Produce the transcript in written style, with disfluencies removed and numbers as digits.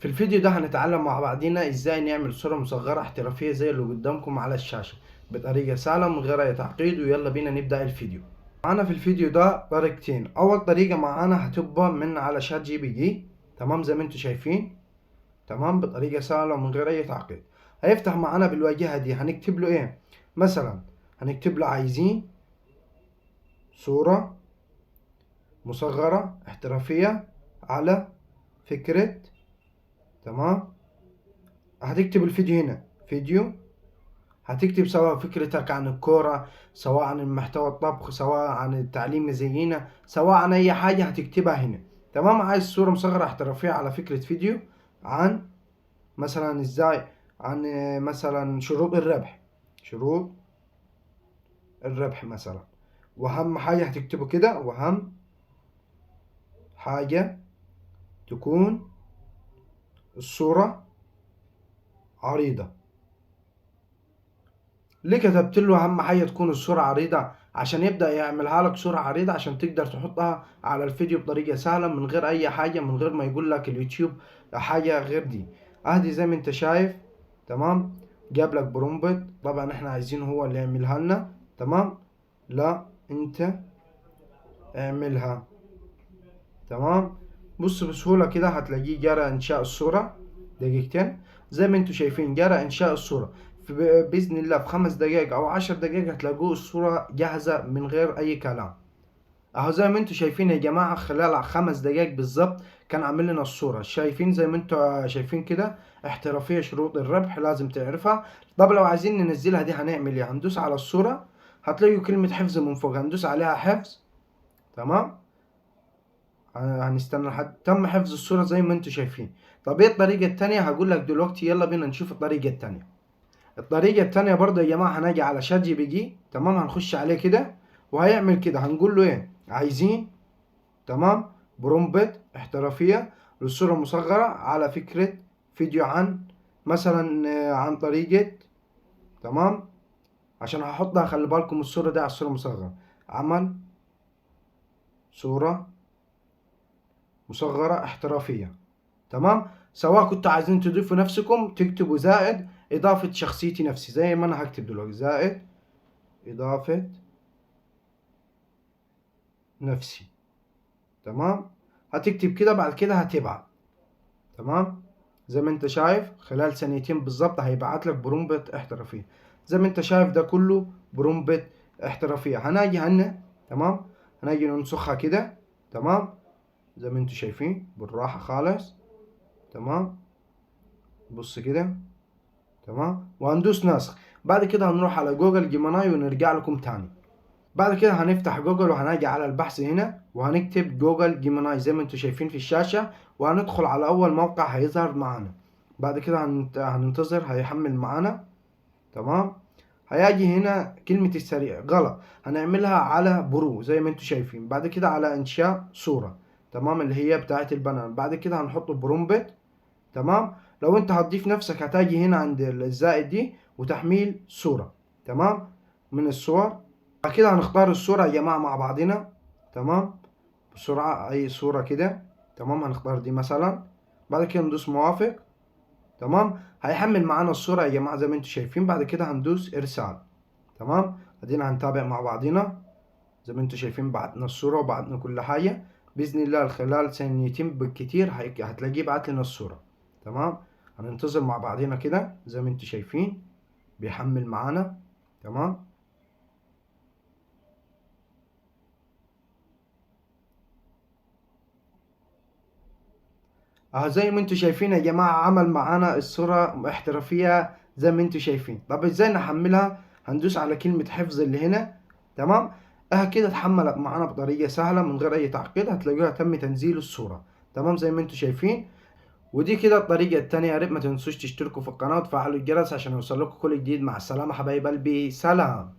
في الفيديو ده هنتعلم مع بعضينا ازاي نعمل صورة مصغرة احترافية زي اللي قدامكم على الشاشة بطريقة سهلة من غير اي تعقيد. ويلا بينا نبدأ الفيديو. معانا في الفيديو ده طريقتين. اول طريقة معانا هتبقى من على شات جي بي تي، تمام زي ما انتم شايفين، تمام بطريقة سهلة ومن غير اي تعقيد. هيفتح معانا بالواجهة دي، هنكتب له ايه؟ مثلا هنكتب له عايزين صورة مصغرة احترافية على فكرة، تمام. هتكتب الفيديو هنا فيديو، هتكتب سواء فكرتك عن الكورة، سواء عن محتوى الطبخ، سواء عن التعليم زينا، سواء عن أي حاجة هتكتبها هنا، تمام. عايز صورة مصغرة احترافية على فكرة فيديو عن مثلا ازاي، عن مثلا شروط الربح مثلا. وأهم حاجة هتكتبه كده، وأهم حاجة تكون الصورة عريضة. ليه كتبت له اهم حاجه تكون الصوره عريضه؟ عشان يبدا يعملها لك صوره عريضه عشان تقدر تحطها على الفيديو بطريقه سهله من غير اي حاجه، من غير ما يقول لك اليوتيوب حاجه غير دي. اهدي زي ما انت شايف، تمام. جاب لك برومبت، طبعا احنا عايزينه هو اللي يعملها لنا، تمام. لا انت اعملها، تمام. بص بسهوله كده هتلاقيه جرى انشاء الصوره دقيقتين. زي ما انتم شايفين جرى انشاء الصوره باذن الله في 5 دقائق او 10 دقائق هتلاقوا الصوره جاهزه من غير اي كلام. اهو زي ما انتم شايفين يا جماعه، خلال 5 دقائق بالظبط كان عامل لنا الصوره. شايفين زي ما انتم شايفين كده، احترافيه شروط الربح لازم تعرفها. طب لو عايزين ننزلها دي هنعمل ايه؟ هندوس على الصوره، هتلاقوا كلمه حفظ من فوق، هندوس عليها حفظ، تمام. هنستنى لحد تم حفظ الصورة زي ما انتم شايفين. طب ايه الطريقة التانية؟ هقول لك دلوقتي. يلا بينا نشوف الطريقة التانية. الطريقة التانية برضه يا جماعة هنجي على شات جي بي تي، تمام. هنخش عليه كده وهيعمل كده، هنقول له ايه؟ عايزين، تمام، برومبت احترافية للصورة مصغرة على فكرة فيديو عن مثلا عن طريقة، تمام. عشان هحطها، خلي بالكم الصورة دي على الصورة مصغرة. عمل صورة مصغرة احترافية، تمام. سواء كنتوا عايزين تضيفوا نفسكم تكتبوا زائد إضافة شخصيتي نفسي زي ما أنا هكتب دلوقتي، زائد إضافة نفسي، تمام. هتكتب كده، بعد كده هتبعت، تمام. زي ما انت شايف خلال ثانيتين بالظبط هيبعت لك برومبت احترافية. زي ما انت شايف ده كله برومبت احترافية. هناجي هنا، تمام، هناجي ننسخها كده، تمام. زي ما انتوا شايفين بالراحة خالص، تمام. بص كده، تمام. وهندوس نسخ. بعد كده هنروح على جوجل جيميناي ونرجع لكم تاني. بعد كده هنفتح جوجل وهنجي على البحث هنا وهنكتب جوجل جيميناي زي ما انتم شايفين في الشاشة، وهندخل على اول موقع هيظهر معانا. بعد كده هننتظر هيحمل معانا، تمام. هيجي هنا كلمة السريع غلط، هنعملها على برو زي ما انتم شايفين. بعد كده على انشاء صورة، تمام، اللي هي بتاعت البنان. بعد كده هنحط برومبت، تمام. لو انت هتضيف نفسك هتاجي هنا عند الزائد دي وتحميل صورة، تمام، من الصور. بعد كده هنختار الصورة يا جماعة مع بعضنا، تمام، بسرعة أي صورة كده، تمام. هنختار دي مثلا. بعد كده ندوس موافق، تمام. هيحمل معانا الصورة يا جماعة زي ما انتم شايفين. بعد كده هندوس إرسال، تمام. ادينا هنتابع مع بعضنا. زي ما انتم شايفين بعتنا الصورة وبعتنا كل حاجة. بإذن الله خلال ثانيتين بالكتير هتلاقيه بعت لنا الصورة، تمام. هننتظر مع بعضنا كده زي ما انتم شايفين بيحمل معانا، تمام. اهو زي ما انتم شايفين يا جماعة عمل معانا الصورة احترافية زي ما انتم شايفين. طب ازاي نحملها؟ هندوس على كلمة حفظ اللي هنا، تمام. كده اتحملت معانا بطريقة سهلة من غير اي تعقيد. هتلاقوها تم تنزيل الصورة، تمام، زي ما انتم شايفين. ودي كده الطريقة التانية. يا ريت ما تنسوش تشتركوا في القناة وتفعلوا الجرس عشان يوصل لكم كل جديد. مع السلامة حبايب قلبي، سلام.